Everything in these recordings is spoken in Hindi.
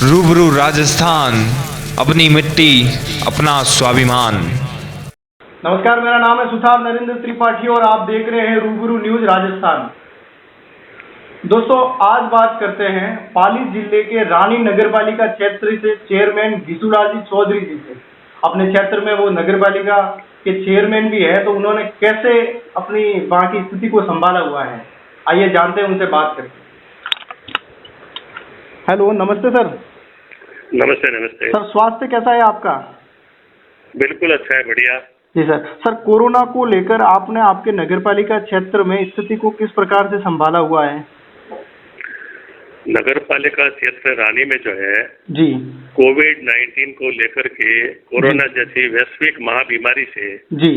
रूबरू राजस्थान, अपनी मिट्टी, अपना स्वाभिमान। नमस्कार, मेरा नाम है सुथार नरेंद्र त्रिपाठी और आप देख रहे हैं रूबरू न्यूज राजस्थान। दोस्तों, आज बात करते हैं पाली जिले के रानी नगरपालिका क्षेत्र से चेयरमैन घिसुलाल जी चौधरी जी से। अपने क्षेत्र में वो नगरपालिका के चेयरमैन भी है, तो उन्होंने कैसे अपनी वहाँ की स्थिति को संभाला हुआ है, आइए जानते हैं, उनसे बात करते हैं। हेलो, नमस्ते सर। नमस्ते नमस्ते सर, स्वास्थ्य कैसा है आपका? बिल्कुल अच्छा है, बढ़िया। जी सर। सर, कोरोना को लेकर आपने आपके नगरपालिका क्षेत्र में स्थिति को किस प्रकार से संभाला हुआ है? नगर पालिका क्षेत्र रानी में जो है जी कोविड-19 को लेकर के कोरोना जैसी वैश्विक महाबीमारी से जी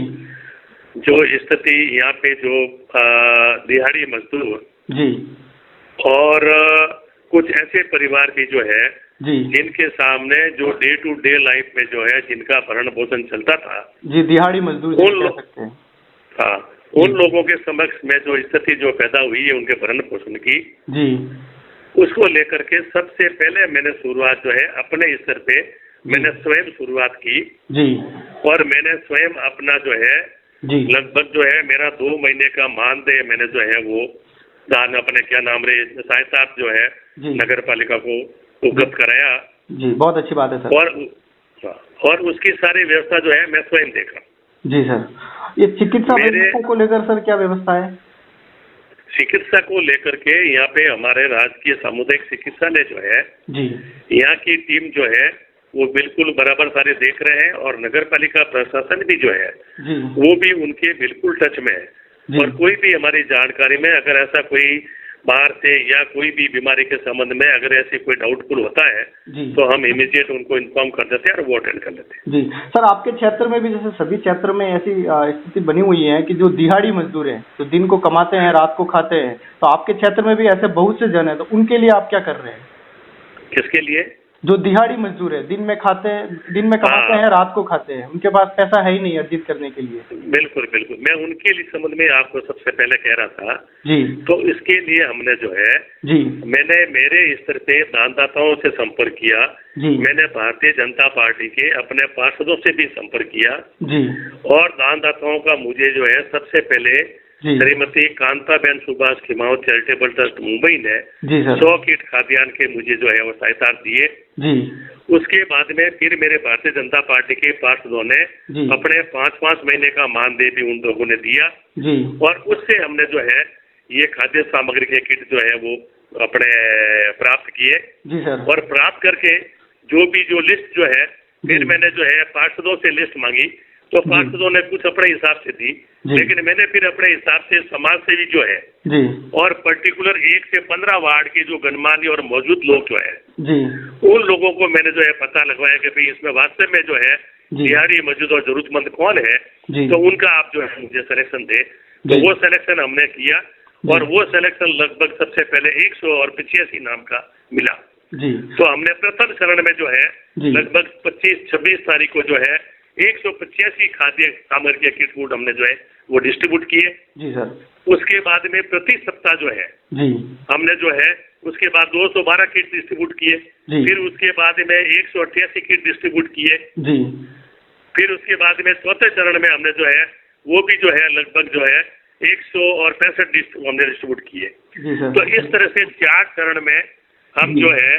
जो स्थिति यहाँ पे जो दिहाड़ी मजदूर जी और कुछ ऐसे परिवार भी जो है जी जिनके सामने जो डे टू डे लाइफ में जो है जिनका भरण पोषण चलता था, जी दिहाड़ी मजदूर कह सकते हैं। हाँ, उन लोगों के समक्ष में जो स्थिति जो पैदा हुई है उनके भरण पोषण की, जी उसको लेकर के सबसे पहले मैंने शुरुआत जो है अपने स्तर पे मैंने स्वयं शुरुआत की जी और मैंने स्वयं अपना जो है जी लगभग जो है मेरा 2 महीने का मानदेय मैंने जो है वो दान अपने क्या नाम रे सहायता जो है नगर पालिका को उपलब्ध कराया। जी, बहुत अच्छी बात है सर। और उसकी सारी व्यवस्था जो है मैं स्वयं देखा। जी सर, ये चिकित्सा व्यवस्था को लेकर सर क्या व्यवस्था है? चिकित्सा को लेकर के यहाँ पे हमारे राजकीय सामुदायिक चिकित्सालय जो है जी यहाँ की टीम जो है वो बिल्कुल बराबर सारे देख रहे हैं और नगर पालिका प्रशासन भी जो है जी वो भी उनके बिल्कुल टच में है। और कोई भी हमारी जानकारी में अगर ऐसा कोई बाहर से या कोई भी बीमारी के संबंध में अगर ऐसे कोई डाउटफुल होता है तो हम इमीडिएट उनको इन्फॉर्म कर देते हैं और वो अटेंड कर लेते हैं। जी सर, आपके क्षेत्र में भी जैसे सभी क्षेत्र में ऐसी स्थिति बनी हुई है कि जो दिहाड़ी मजदूर हैं, तो दिन को कमाते हैं, रात को खाते हैं, तो आपके क्षेत्र में भी ऐसे बहुत से जन हैं, तो उनके लिए आप क्या कर रहे हैं? किसके लिए? जो दिहाड़ी मजदूर है, दिन में कमाते हैं, रात को खाते हैं, उनके पास पैसा है ही नहीं अर्जित करने के लिए। बिल्कुल बिल्कुल, मैं उनके लिए संबंध में आपको सबसे पहले कह रहा था जी। तो इसके लिए हमने जो है जी मैंने मेरे स्तर पे दानदाताओं से संपर्क किया जी मैंने भारतीय जनता पार्टी के अपने पार्षदों से भी संपर्क किया जी और दानदाताओं का मुझे जो है सबसे पहले श्रीमती कांताबेन सुभाष खिमावत चैरिटेबल ट्रस्ट मुंबई ने 100 किट खाद्यान्न के मुझे जो है वो सहायता दिए। जी उसके बाद में फिर मेरे भारतीय जनता पार्टी के पार्षदों ने अपने 5-5 महीने का मानदेय भी उन लोगों ने दिया जी और उससे हमने जो है ये खाद्य सामग्री के किट जो है वो अपने प्राप्त किए। जी सर। और प्राप्त करके जो लिस्ट जो है फिर मैंने जो है पार्षदों से लिस्ट मांगी तो पार्षदों ने कुछ अपने हिसाब से दी, लेकिन मैंने फिर अपने हिसाब से समाज सेवी जो है जी और पर्टिकुलर 1 से 15 वार्ड के जो गणमान्य और मौजूद लोग जो है जी उन लोगों को मैंने जो है पता लगवाया कि भाई इसमें वास्तव में जो है दिहाड़ी मौजूद और जरूरतमंद कौन है, तो उनका आप जो है मुझे सिलेक्शन दे। तो वो सिलेक्शन हमने किया और वो सिलेक्शन लगभग सबसे पहले 185 नाम का मिला। जी तो हमने प्रथम चरण में जो है लगभग 25-26 तारीख को जो है 185 खाद्य सामग्री किट फूड हमने जो है वो डिस्ट्रीब्यूट किए। जी सर। उसके बाद में प्रति सप्ताह जो है जी हमने जो है उसके बाद 212 किट डिस्ट्रीब्यूट किए। फिर उसके बाद में 188 किट डिस्ट्रीब्यूट किए। जी फिर उसके बाद में चौथे चरण में हमने जो है वो भी जो है लगभग जो है 165 हमने डिस्ट्रीब्यूट किए। तो इस तरह से 4 चरण में हम जो है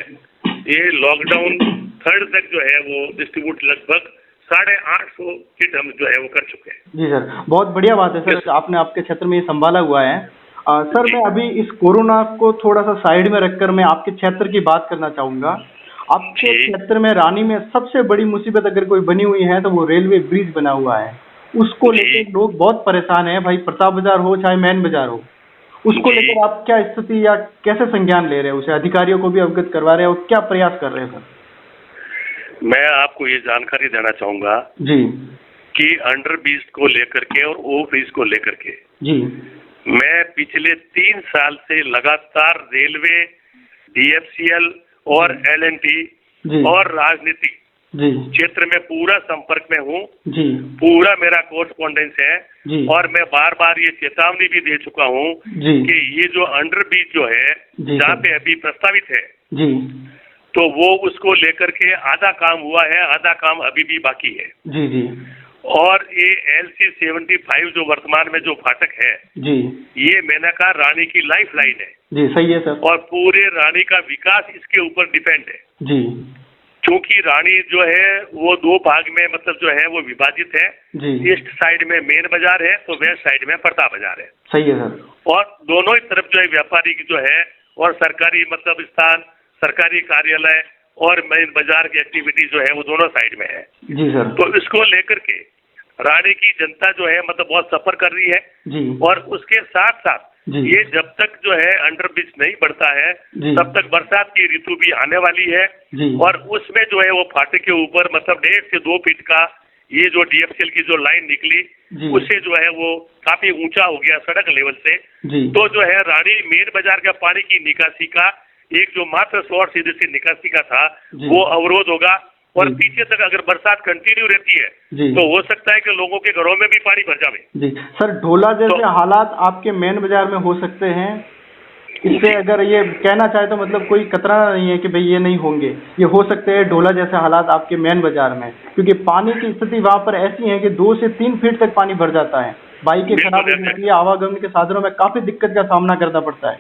ये लॉकडाउन 3rd तक जो है वो डिस्ट्रीब्यूट लगभग 850 किट हम जो है वो कर चुके हैं। जी सर, बहुत बढ़िया बात है सर, आपने आपके क्षेत्र में ये संभाला हुआ है। सर, मैं अभी इस कोरोना को थोड़ा सा साइड में रखकर मैं आपके क्षेत्र की बात करना चाहूंगा। आपके क्षेत्र में रानी में सबसे बड़ी मुसीबत अगर कोई बनी हुई है तो वो रेलवे ब्रिज बना हुआ है, उसको लेकर लोग बहुत परेशान है भाई, प्रताप बाजार हो चाहे मैन बाजार हो, उसको लेकर आप क्या स्थिति या कैसे संज्ञान ले रहे हैं, उसे अधिकारियों को भी अवगत करवा रहे हैं और क्या प्रयास कर रहे हैं सर? मैं आपको ये जानकारी देना चाहूंगा जी कि अंडर ब्रिज को लेकर के और ओवर ब्रिज को लेकर के जी मैं पिछले 3 साल से लगातार रेलवे, DFCL और LNT और राजनीति क्षेत्र में पूरा संपर्क में हूँ। पूरा मेरा कोरस्पॉन्डेंस है और मैं बार बार ये चेतावनी भी दे चुका हूँ कि ये जो अंडर ब्रिज जो है जहाँ पे अभी प्रस्तावित है तो वो उसको लेकर के आधा काम हुआ है, आधा काम अभी भी बाकी है। जी जी। और ये LC 75 जो वर्तमान में जो फाटक है जी, ये मैंने कहा रानी की लाइफ लाइन है जी सही है सर। और पूरे रानी का विकास इसके ऊपर डिपेंड है। जी क्योंकि रानी जो है वो दो भाग में मतलब जो है वो विभाजित है। जी। ईस्ट साइड में मेन बाजार है तो वेस्ट साइड में पर्दा बाजार है। सही है सर। और दोनों ही तरफ जो है व्यापारी की जो है और सरकारी मतलब स्थान, सरकारी कार्यालय और मेन बाजार की एक्टिविटी जो है वो दोनों साइड में है। जी सर। तो इसको लेकर के रानी की जनता जो है मतलब बहुत सफर कर रही है। जी। और उसके साथ साथ जी। ये जब तक जो है अंडर ब्रिज नहीं बढ़ता है जी। तब तक बरसात की ऋतु भी आने वाली है। जी। और उसमें जो है वो फाटक के ऊपर मतलब 1.5 से 2 फीट का ये जो DFCL की जो लाइन निकली जी। उससे जो है वो काफी ऊंचा हो गया सड़क लेवल से। जी। तो जो है रानी मेन बाजार का पानी की निकासी का एक जो मात्र सोर्स सीधे से निकासी का था जी। वो अवरोध होगा। और जी। पीछे तक अगर बरसात कंटिन्यू रहती है जी। तो हो सकता है कि लोगों के घरों में भी पानी भर जावे। जी सर, ढोला जैसे तो- हालात आपके मेन बाजार में हो सकते हैं, इससे अगर ये कहना चाहे तो मतलब कोई खतरा नहीं है कि भाई ये नहीं होंगे, ये हो सकते हैं ढोला जैसे हालात आपके मेन बाजार में, क्योंकि पानी की स्थिति वहाँ पर ऐसी है कि 2 से 3 फीट तक पानी भर जाता है, बाइकें खराब हो जाती है, आवागमन के साधनों में काफी दिक्कत का सामना करना पड़ता है।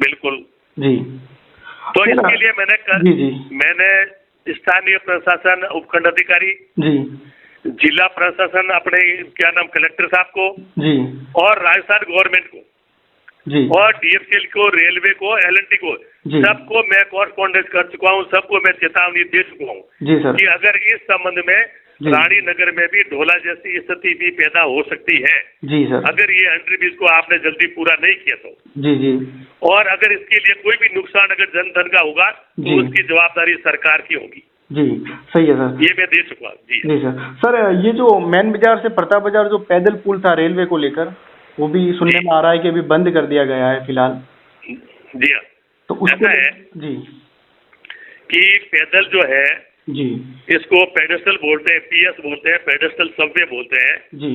बिल्कुल जी। तो इसके लिए मैंने स्थानीय प्रशासन, उपखंड अधिकारी जी। जिला प्रशासन, अपने क्या नाम कलेक्टर साहब को जी। और राजस्थान गवर्नमेंट को जी। और DFCL को, रेलवे को, LNT को, जी। सबको मैं कॉरस्पॉन्डेंस कर चुका हूँ, सबको मैं चेतावनी दे चुका हूँ जी सर। कि अगर इस संबंध में जी। रानी नगर में भी ढोला जैसी स्थिति भी पैदा हो सकती है। जी सर। अगर ये अंडर ब्रिज को आपने जल्दी पूरा नहीं किया तो। जी जी। और अगर इसके लिए कोई भी नुकसान अगर जन धन का होगा जी। तो उसकी जवाबदारी सरकार की होगी। जी सही है सर। ये मैं दे चुका हूँ। जी जी सर। सर ये जो मैन बाजार से प्रताप बाजार जो पैदल पुल था रेलवे को लेकर, वो भी सुनने में आ रहा है कि अभी बंद कर दिया गया है फिलहाल। जी हाँ, तो उसको ऐसा है जी कि पैदल जो है जी इसको पेडेस्टल बोलते हैं, PS बोलते हैं, पेडेस्टल सबवे बोलते हैं। जी।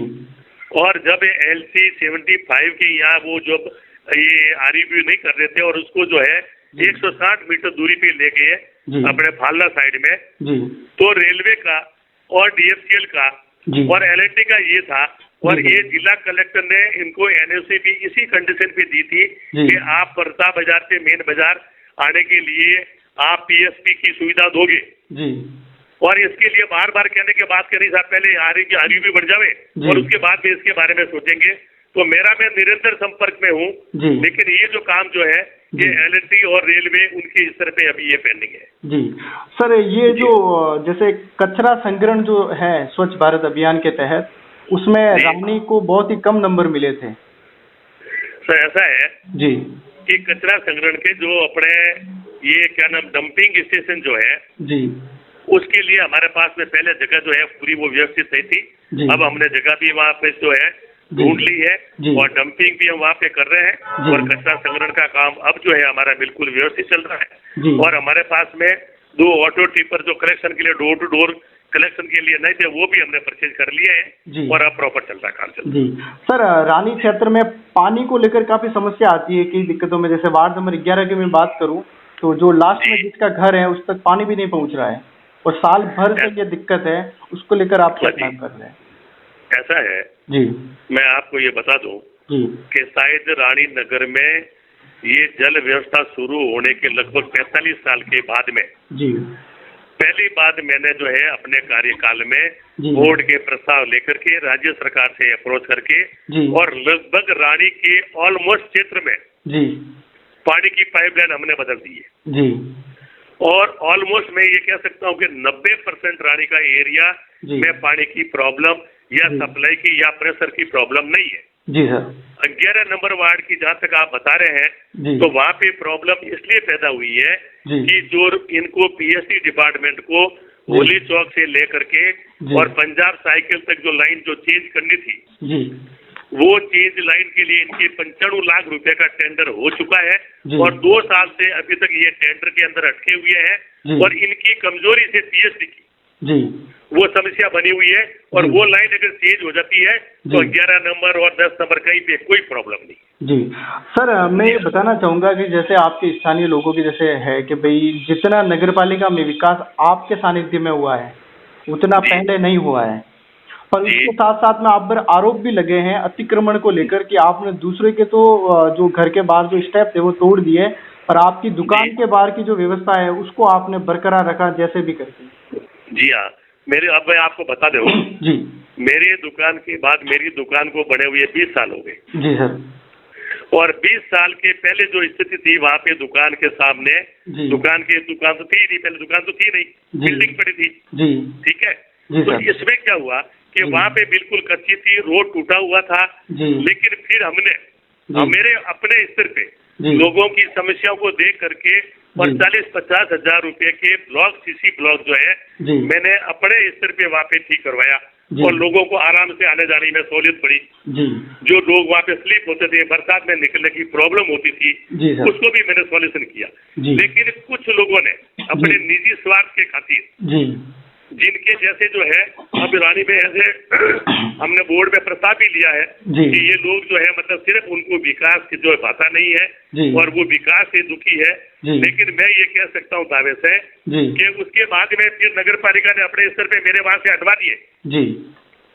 और जब LC 75 की यहाँ वो जब ये REB नहीं कर रहे थे और उसको जो है 160 मीटर दूरी पे ले गए जी। अपने फालना साइड में, जी। तो रेलवे का और DFCL का जी। और LNT का ये था। और जी। ये जिला कलेक्टर ने इनको NOC भी इसी कंडीशन पे दी थी जी। कि आप पर्दा बाजार से मेन बाजार आने के लिए आप PSP की सुविधा दोगे। जी। और इसके लिए बार बार कहने के बाद कह रही साहब पहले REB बढ़ जावे जी। और उसके बाद में इसके बारे में सोचेंगे। तो मैं निरंतर संपर्क में हूँ। जी। लेकिन ये जो काम जो है ये जी। LNT और रेलवे उनके स्तर पे अभी ये पेंडिंग है। जी सर, ये जो जैसे कचरा संग्रहण जो है स्वच्छ भारत अभियान के तहत, उसमें जी। रानी को बहुत ही कम नंबर मिले थे। सर ऐसा है जी। कि कचरा संग्रहण के जो अपने ये क्या नाम डंपिंग स्टेशन जो है जी। उसके लिए हमारे पास में पहले जगह जो है पूरी वो व्यवस्थित नहीं थी। जी। अब हमने जगह भी वहाँ पे जो है जी। ढूंढ ली है जी। और डंपिंग भी हम वहाँ पे कर रहे हैं जी। और कचरा संग्रहण का काम अब जो है हमारा बिल्कुल व्यवस्थित चल रहा जी। है। और हमारे पास में 2 ऑटो टिपर जो कलेक्शन के लिए डोर टू डोर कलेक्शन के लिए नहीं थे वो भी हमने परचेज कर लिए जी। हैं और अब प्रॉपर चल रहा है काम चल रहा है। जी सर, रानी क्षेत्र में पानी को लेकर काफी समस्या आती है कई दिक्कतों में। जैसे वार्ड नंबर 11 की मैं बात करूं तो जो लास्ट में जिसका घर है उस तक पानी भी नहीं पहुंच रहा है और साल भर से ये दिक्कत है, उसको लेकर आप क्या काम कर रहे हैं? ऐसा है जी। मैं आपको ये बता दूं जी। कि शायद रानी नगर में ये जल व्यवस्था शुरू होने के लगभग 45 साल के बाद में जी। पहली बात मैंने जो है अपने कार्यकाल में जी। बोर्ड के प्रस्ताव लेकर के राज्य सरकार से अप्रोच करके जी। और लगभग रानी के ऑलमोस्ट क्षेत्र में जी। पानी की पाइपलाइन हमने बदल दी है। जी। और ऑलमोस्ट मैं ये कह सकता हूँ कि 90% रानी का एरिया जी। में पानी की प्रॉब्लम या जी। सप्लाई की या प्रेशर की प्रॉब्लम नहीं है। जी सर। 11 नंबर वार्ड की जहाँ तक आप बता रहे हैं जी। तो वहाँ पे प्रॉब्लम इसलिए पैदा हुई है जी। कि जो इनको PSC डिपार्टमेंट को होली चौक से लेकर के जी। और पंजाब साइकिल तक जो लाइन जो चेंज करनी थी जी। वो चेंज लाइन के लिए इनके 95 लाख रुपए का टेंडर हो चुका है जी। और 2 साल से अभी तक ये टेंडर के अंदर अटके हुए हैं। जी। और इनकी कमजोरी से PSC की जी। वो समस्या बनी हुई है और जी। वो लाइन अगर चेंज हो जाती है तो जी। 11 नंबर और 10 नंबर कहीं पे कोई प्रॉब्लम नहीं। जी सर, मैं ये बताना चाहूँगा कि जैसे आपके स्थानीय लोगों की जैसे है कि भाई जितना नगर पालिका में विकास आपके सानिध्य में हुआ है उतना जी पहले नहीं हुआ है। पर जी उसके साथ साथ में आप पर आरोप भी लगे हैं अतिक्रमण को लेकर कि आपने दूसरे के तो जो घर के बाहर जो स्टेप थे वो तोड़ दिए, पर आपकी दुकान जी के बाहर की जो व्यवस्था है उसको आपने बरकरार रखा जैसे भी करके। जी हाँ। मेरे अब मैं आपको बता दूँ, जी मेरे दुकान के बाद मेरी दुकान को बने हुए 20 साल हो गए, जी सर। और 20 साल के पहले जो स्थिति थी वहाँ पे दुकान के सामने, जी दुकान तो थी नहीं, पहले दुकान तो थी नहीं, जी बिल्डिंग पड़ी थी, जी ठीक है। जी तो सर। इसमें क्या हुआ कि जी वहाँ पे बिल्कुल कच्ची थी, रोड टूटा हुआ था, जी लेकिन फिर हमने जी मेरे अपने स्तर पे जी लोगों की समस्याओं को देख करके और जी 40-50 हजार रुपए के ब्लॉक, सीसी ब्लॉक जो है जी मैंने अपने स्तर पे वहाँ पे ठीक करवाया, जी और लोगों को आराम से आने जाने में सहूलियत पड़ी। जी जो लोग वहाँ पे स्लिप होते थे, बरसात में निकलने की प्रॉब्लम होती थी, जी सर। उसको भी मैंने सॉल्यूशन किया। जी लेकिन कुछ लोगों ने अपने निजी स्वार्थ के खातिर, जी जिनके जैसे जो है, अब रानी में ऐसे हमने बोर्ड में प्रस्ताव भी लिया है जी कि ये लोग जो है मतलब सिर्फ उनको विकास की जो भाता नहीं है जी और वो विकास से दुखी है। जी लेकिन मैं ये कह सकता हूँ दावे से जी कि उसके बाद में फिर नगर पालिका ने अपने स्तर पे मेरे वहां से हटवा दिए, जी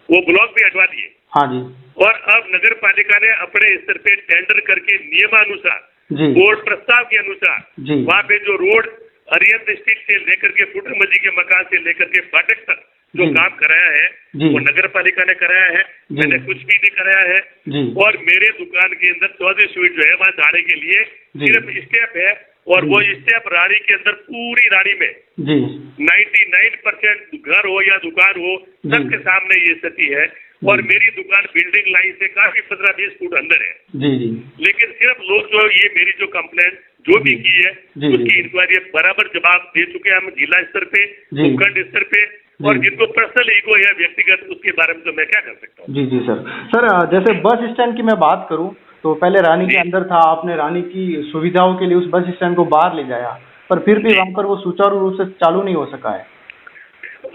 वो ब्लॉक भी हटवा दिए, हाँ जी और अब नगर पालिका ने अपने स्तर पे टेंडर करके नियमानुसार, जी बोर्ड प्रस्ताव के अनुसार जी वहाँ पे जो रोड अरियंत स्ट्रीट से लेकर के फुटमजी के मकान से लेकर के फाटक तक जो जी काम कराया है जी वो नगर पालिका ने कराया है, जी मैंने कुछ भी नहीं कराया है। जी और मेरे दुकान के अंदर 14 स्वीट जो है वहाँ जाने के लिए जी सिर्फ स्टेप है, और जी वो स्टेप रानी के अंदर, पूरी रानी में जी 99% घर हो या दुकान हो, जी सबके सामने ये स्थिति है। और मेरी दुकान बिल्डिंग लाइन से काफी 15-20 फुट अंदर है, जी जी लेकिन सिर्फ लोग जो ये मेरी जो कंप्लेंट जो भी जी की है जी उसकी इंक्वायरी बराबर जवाब दे चुके हैं हम जिला स्तर पे, जी उपखंड स्तर पे, और जिनको पर्सनल ईगो है व्यक्तिगत, उसके बारे में तो मैं क्या कर सकता हूँ। जी जी सर। सर जैसे बस स्टैंड की मैं बात करूं तो पहले रानी के जी अंदर था, आपने रानी की सुविधाओं के लिए उस बस स्टैंड को बाहर ले जाया, पर फिर भी जी वहां पर वो सुचारू रूप से चालू नहीं हो सका है।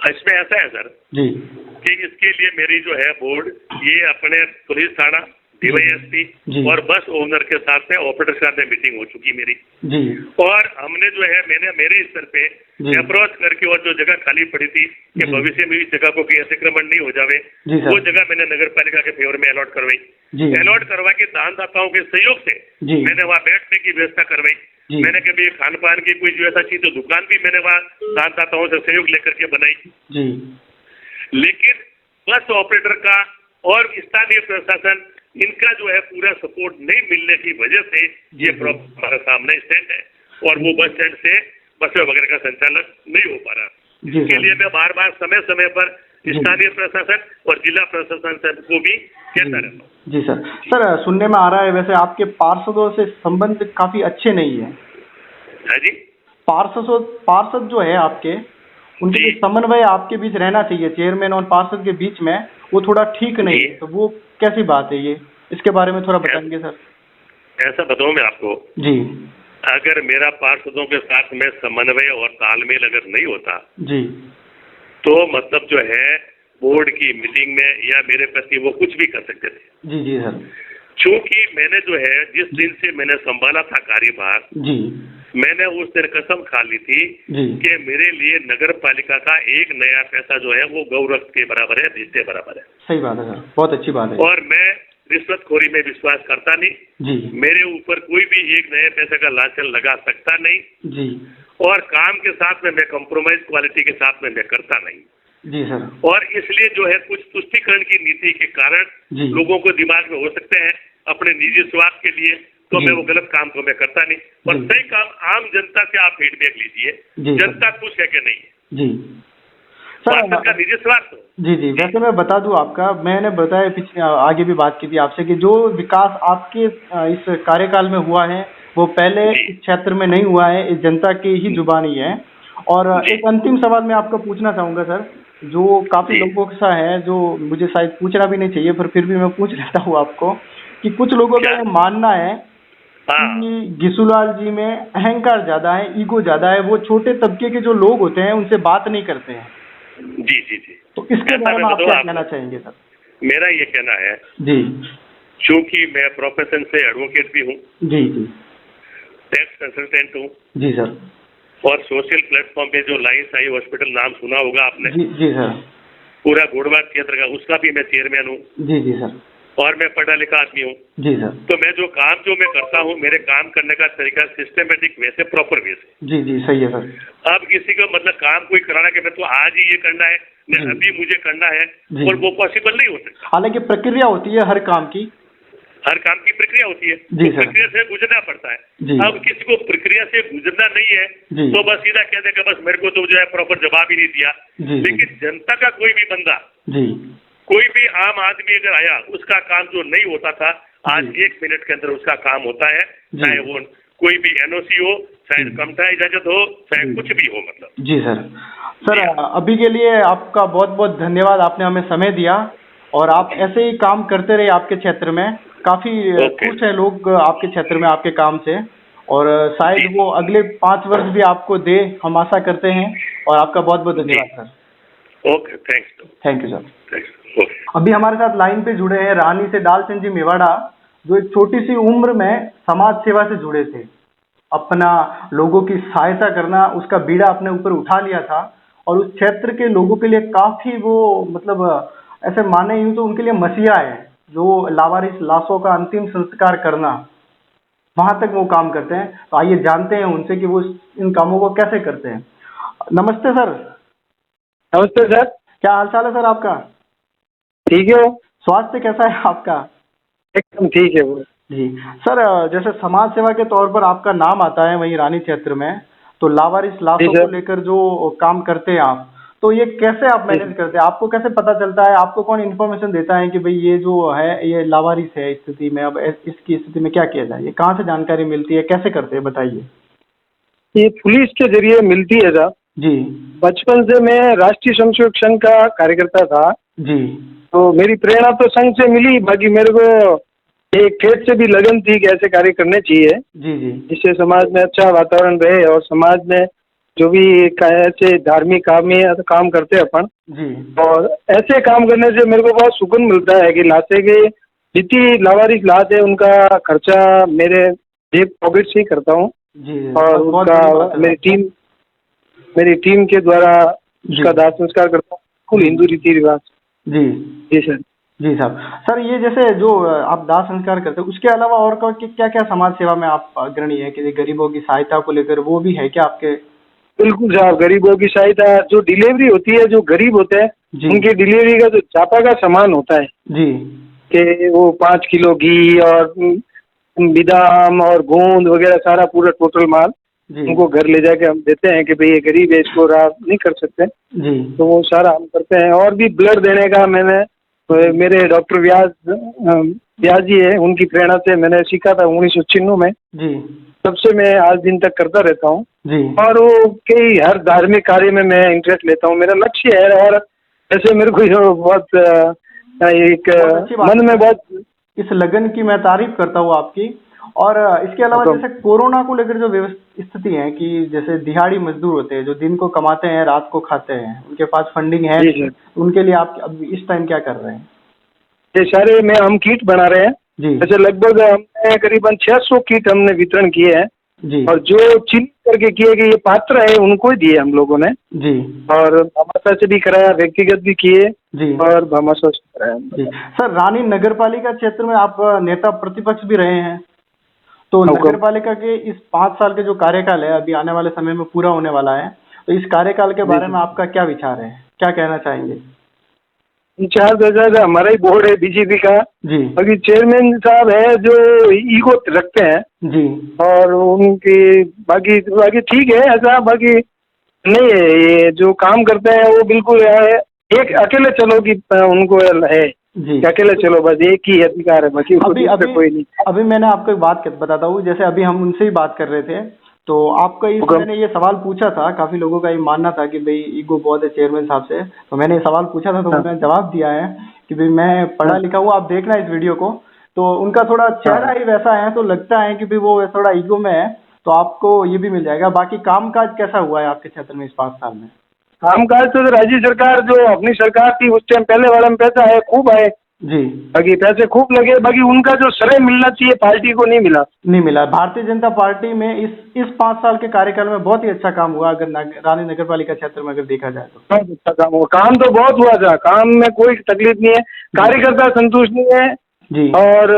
इसमें ऐसा है सर जी कि इसके लिए मेरी जो है बोर्ड, ये अपने पुलिस थाना, जी डीवाईएसपी और बस ओनर के साथ में ऑपरेटर के साथ में मीटिंग हो चुकी मेरी, जी और हमने जो है मैंने मेरे स्तर पे जी अप्रोच करके, और जो जगह खाली पड़ी थी कि जी भविष्य में इस जगह को कोई अतिक्रमण नहीं हो जावे, जी सर। वो जगह मैंने नगर पालिका के फेवर में अलॉट करवाई। जी अलॉट करवा के दानदाताओं के सहयोग से जी मैंने वहाँ बैठने की व्यवस्था करवाई। जी मैंने कभी खान पान की कोई जो ऐसा चीज, तो दुकान भी मैंने वहाँ दानदाताओं से सहयोग लेकर के बनाई। जी लेकिन बस ऑपरेटर का और स्थानीय प्रशासन, इनका जो है पूरा सपोर्ट नहीं मिलने की वजह से ये प्रॉब्लम हमारे सामने स्टैंड है, और वो बस स्टैंड से बसें वगैरह का संचालन नहीं हो पा रहा। जी इसके सर। लिए मैं बार बार समय समय पर जी स्थानीय प्रशासन और जिला प्रशासन को भी कहता रहता हूँ। जी सर। सर सुनने में आ रहा है वैसे आपके पार्षदों से संबंध काफी अच्छे नहीं है। है जी। पार्षद जो है आपके, उनके जी। जो समन्वय आपके बीच रहना चाहिए चेयरमैन और पार्षद के बीच में, वो थोड़ा ठीक नहीं जी। है, तो वो कैसी बात है ये, इसके बारे में थोड़ा बताएंगे सर। ऐसा बताऊं मैं आपको, जी अगर मेरा पार्षदों के साथ में समन्वय और तालमेल अगर नहीं होता, जी तो मतलब जो है बोर्ड की मीटिंग में या मेरे प्रति वो कुछ भी कर सकते थे। जी जी सर। क्योंकि मैंने जो है जिस दिन से मैंने संभाला था कार्यभार, जी मैंने उस दिन कसम खा ली थी जी कि मेरे लिए नगर पालिका का एक नया पैसा जो है वो गौ रक्त के बराबर है, बीज के बराबर है। सही बात है सर, बहुत अच्छी बात है। और मैं रिश्वतखोरी में विश्वास करता नहीं, जी मेरे ऊपर कोई भी एक नए पैसे का लांछन लगा सकता नहीं, जी और काम के साथ में मैं कॉम्प्रोमाइज क्वालिटी के साथ में मैं करता नहीं। जी सर। और इसलिए जो है कुछ तुष्टिकरण की नीति के कारण जी लोगों को दिमाग में हो सकते हैं अपने निजी स्वार्थ के लिए, तो जी। मैं वो गलत काम को मैं करता नहीं। और जी। सही काम आम जनता से आप फीडबैक लीजिए, जी सर। जनता खुश है कि नहीं है, जी पार्षद का सर। निजी स्वार्थ हो। जी जी, वैसे मैं बता दूं आपका, मैंने बताया पिछले आगे भी बात की थी आपसे कि जो विकास आपके इस कार्यकाल में हुआ है वो पहले जी। इस क्षेत्र में नहीं हुआ है, इस जनता की ही जुबानी है। और जी। एक अंतिम सवाल मैं आपको पूछना चाहूंगा सर, जो काफी जी। लोगों का है, जो मुझे शायद पूछना भी नहीं चाहिए पर फिर भी मैं पूछ लेता हूँ आपको, कि कुछ लोगों का क्या? ये मानना है हाँ कि घिसूलाल जी में अहंकार ज्यादा है, ईगो ज्यादा है, वो छोटे तबके के जो लोग होते हैं उनसे बात नहीं करते हैं। जी जी जी। तो इसके ऐसा बारे में मैं आप बताऊं क्या आपको? कहना चाहेंगे सर? मेरा ये कहना है जी चूंकि मैं प्रोफेशन से एडवोकेट भी हूँ, जी जी टैक्स कंसल्टेंट हूँ, जी सर। और सोशल प्लेटफॉर्म पे जो लाइन्स आई हॉस्पिटल नाम सुना होगा आपने, जी जी सर। पूरा गोड़वा क्षेत्र का, उसका भी मैं चेयरमैन हूँ, जी जी सर। और मैं पढ़ा लिखा आदमी हूँ। जी सर। तो मैं जो करता हूँ, मेरे काम करने का तरीका सिस्टमेटिक वे से, प्रॉपर वे से। जी जी सही है सर। अब किसी को मतलब काम कोई कराना कि मैं तो आज ही ये करना है, जी। मैं अभी मुझे करना है, जी। और वो पॉसिबल नहीं हो सकता। हालांकि प्रक्रिया होती है हर काम की। हर काम की प्रक्रिया होती है, जी तो सर। प्रक्रिया से गुजरना पड़ता है। जी। अब किसी को प्रक्रिया से गुजरना नहीं है जी। तो बस सीधा कह देगा बस मेरे को तो जो है प्रॉपर जवाब ही नहीं दिया। जी। लेकिन जनता का कोई भी बंदा, जी कोई भी आम आदमी अगर आया, उसका काम जो नहीं होता था, आज जी। 1 मिनट के अंदर उसका काम होता है, जी। चाहे वो कोई भी एनओसी हो, चाहे जी। कमता इजाजत हो, चाहे जी। कुछ भी हो, मतलब। जी सर। सर अभी के लिए आपका बहुत बहुत धन्यवाद, आपने हमें समय दिया, और आप ऐसे ही काम करते रहिए आपके क्षेत्र में। काफी ओके। खुश हैं लोग आपके क्षेत्र में आपके काम से, और शायद जी। वो अगले 5 वर्ष भी आपको दे, हम आशा करते हैं। और आपका बहुत बहुत धन्यवाद sir. Okay, thanks. Thank you sir. Thanks. Okay. अभी हमारे साथ लाइन पे जुड़े हैं रानी से डालचंद जी मेवाड़ा, जो एक छोटी सी उम्र में समाज सेवा से जुड़े थे। अपना लोगों की सहायता करना, उसका बीड़ा अपने ऊपर उठा लिया था, और उस क्षेत्र के लोगों के लिए काफी वो मतलब ऐसे माने यूं तो उनके लिए मसीहा है, जो लावारिस लाशों का अंतिम संस्कार करना, वहां तक वो काम करते हैं। तो आइए जानते हैं उनसे कि वो इन कामों को कैसे करते हैं। नमस्ते सर। नमस्ते सर। क्या हाल चाल है सर आपका? ठीक है, स्वास्थ्य कैसा है आपका? एकदम ठीक है वो। जी सर, जैसे समाज सेवा के तौर पर आपका नाम आता है वहीं रानी क्षेत्र में, तो लावारिस लाशों सर। को लेकर जो काम करते हैं आप, तो ये कैसे आप मैनेज करते हैं? आपको कैसे पता चलता है, आपको कौन इन्फॉर्मेशन देता है कि भाई ये जो है ये लावारिस है स्थिति में, अब इसकी स्थिति में क्या किया जाए? ये कहाँ से जानकारी मिलती है, कैसे करते हैं, बताइए। ये पुलिस के जरिए मिलती है साहब। जी बचपन से मैं राष्ट्रीय स्वयंसेवक संघ का कार्यकर्ता था, जी तो मेरी प्रेरणा तो संघ से मिली, बाकी मेरे को एक खेत से भी लगन थी कि ऐसे कार्य करने चाहिए जी जी जिससे समाज में अच्छा वातावरण रहे, और समाज में जो भी ऐसे धार्मिक काम करते हैं अपन, जी और ऐसे काम करने से मेरे को बहुत सुकून मिलता है कि लाशे के जितनी लावारिस लाश है उनका खर्चा मेरे जेब पॉकेट से ही करता हूँ, जी। और बहुत बड़ी बात उसका है। मेरी टीम के द्वारा जी। उसका दाह संस्कार करता हूँ, कुल हिंदू रीति रिवाज। जी जी सर। जी साहब। सर ये जैसे जो आप दाह संस्कार करते हैं, उसके अलावा और क्या क्या समाज सेवा में आप अग्रणी है कि गरीबों की सहायता को लेकर, वो भी है क्या आपके? बिल्कुल साहब, गरीबों की सहायता, जो डिलीवरी होती है, जो गरीब होते हैं जी उनकी डिलीवरी का जो चापा का सामान होता है जी कि वो 5 किलो घी और बादाम और गोंद वगैरह सारा पूरा टोटल माल जी उनको घर ले जाके हम देते हैं कि भाई ये गरीब है, इसको राह नहीं कर सकते, जी तो वो सारा हम करते हैं। और भी ब्लड देने का मैंने मेरे डॉक्टर व्यास जी है, उनकी प्रेरणा से मैंने सीखा था 1996 में, जी तब से मैं आज दिन तक करता रहता हूँ। जी और वो कई हर धार्मिक कार्य में मैं इंटरेस्ट लेता हूँ, मेरा लक्ष्य है। और ऐसे मेरे को जो बहुत एक अच्छी बात मन है। में बहुत इस लगन की मैं तारीफ करता हूँ आपकी। और इसके अलावा जैसे कोरोना को लेकर जो स्थिति है कि जैसे दिहाड़ी मजदूर होते हैं जो दिन को कमाते हैं रात को खाते हैं, उनके पास फंडिंग है, जी सर। उनके लिए आप अब इस टाइम क्या कर रहे हैं? ये सारे में हम किट बना रहे हैं। जी ऐसे लगभग हमने करीबन 600 किट हमने वितरण किए हैं, जी और जो चिन्हित करके किए कि ये पात्र है उनको ही दिए हम लोगों ने। जी और भामाशाह से भी कराया, व्यक्तिगत भी किए, जी और भामाशाह से कराया। जी। सर रानी नगर पालिका क्षेत्र में आप नेता प्रतिपक्ष भी रहे हैं, तो नगर पालिका के इस 5 साल के जो कार्यकाल है अभी आने वाले समय में पूरा होने वाला है, तो इस कार्यकाल के बारे में आपका क्या विचार है, क्या कहना चाहेंगे? चार दर्जा हमारा ही बोर्ड है बीजेपी का। जी बाकी चेयरमैन साहब है जो ईगो रखते हैं, जी और उनकी बाकी बाकी ठीक है, ऐसा बाकी नहीं है। ये जो काम करते हैं वो बिल्कुल एक अकेले चलो की उनको है जी। कि अकेले चलो, बस एक ही अधिकार है, बाकी अभी कोई नहीं। अभी मैंने आपको एक बात बताता हूँ, जैसे अभी हम उनसे ही बात कर रहे थे, तो आपका इस मैंने ये सवाल पूछा था, काफी लोगों का ये मानना था कि भाई ईगो बहुत है चेयरमैन साहब से, तो मैंने ये सवाल पूछा था, तो उन्होंने जवाब दिया है कि भाई मैं पढ़ा लिखा हूँ, आप देखना इस वीडियो को, तो उनका थोड़ा चेहरा ही वैसा है, तो लगता है कि भाई वो थोड़ा ईगो में है, तो आपको ये भी मिल जाएगा। बाकी कामकाज कैसा हुआ है आपके क्षेत्र में इस 5 साल में? कामकाज तो राज्य सरकार जो अपनी सरकार थी उस टाइम पहले वाले में पैसा है खूब आए, जी। बाकी पैसे खूब लगे, बाकी उनका जो श्रेय मिलना चाहिए पार्टी को नहीं मिला। नहीं मिला। भारतीय जनता पार्टी में इस 5 साल के कार्यकाल में बहुत ही अच्छा काम हुआ, अगर रानी नगर पालिका क्षेत्र में अगर देखा जाए तो। बहुत अच्छा काम हुआ, काम तो बहुत हुआ था, काम में कोई तकलीफ नहीं है, कार्यकर्ता संतुष्ट नहीं है जी। और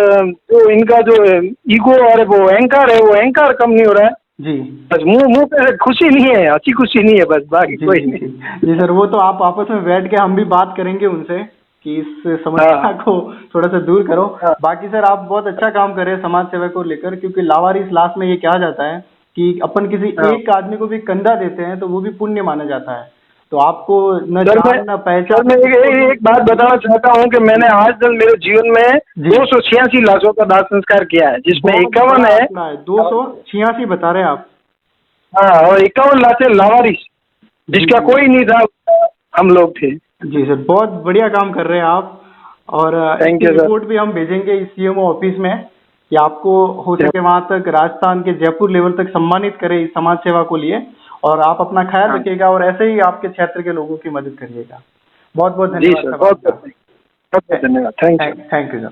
जो इनका जो ईगो और वो अहंकार है, वो अहंकार कम नहीं हो रहा है जी। बस। मुंह पे खुशी नहीं है, अच्छी खुशी नहीं है बस, बाकी जी कोई जी नहीं। जी सर, वो तो आप आपस में बैठ के हम भी बात करेंगे उनसे कि इस समस्या को थोड़ा सा दूर करो। बाकी सर आप बहुत अच्छा काम कर रहे हैं समाज सेवा को लेकर, क्योंकि लावारिस लाश में ये कहा जाता है कि अपन किसी एक आदमी को भी कंधा देते हैं तो वो भी पुण्य माना जाता है। तो आपको न जान न पहचान। मैं एक बात बताना चाहता हूँ कि मैंने आज तक मेरे जीवन में 286 लाशों का दाह संस्कार किया है, जिसमें 51 है। 286 बता रहे हैं आप? हाँ, और 51 लाशें लावारिस, जिसका कोई नहीं था, हम लोग थे। जी सर, बहुत बढ़िया काम कर रहे हैं आप। और थैंक यू सर। रिपोर्ट भी हम भेजेंगे इस सीएमओ ऑफिस में कि आपको हो सके वहां तक राजस्थान के जयपुर लेवल तक सम्मानित करें इस समाज सेवा को लिए। और आप अपना ख्याल रखिएगा और ऐसे ही आपके क्षेत्र के लोगों की मदद करिएगा। बहुत बहुत धन्यवाद। बहुत बहुत धन्यवाद। Thank you. Thank you sir.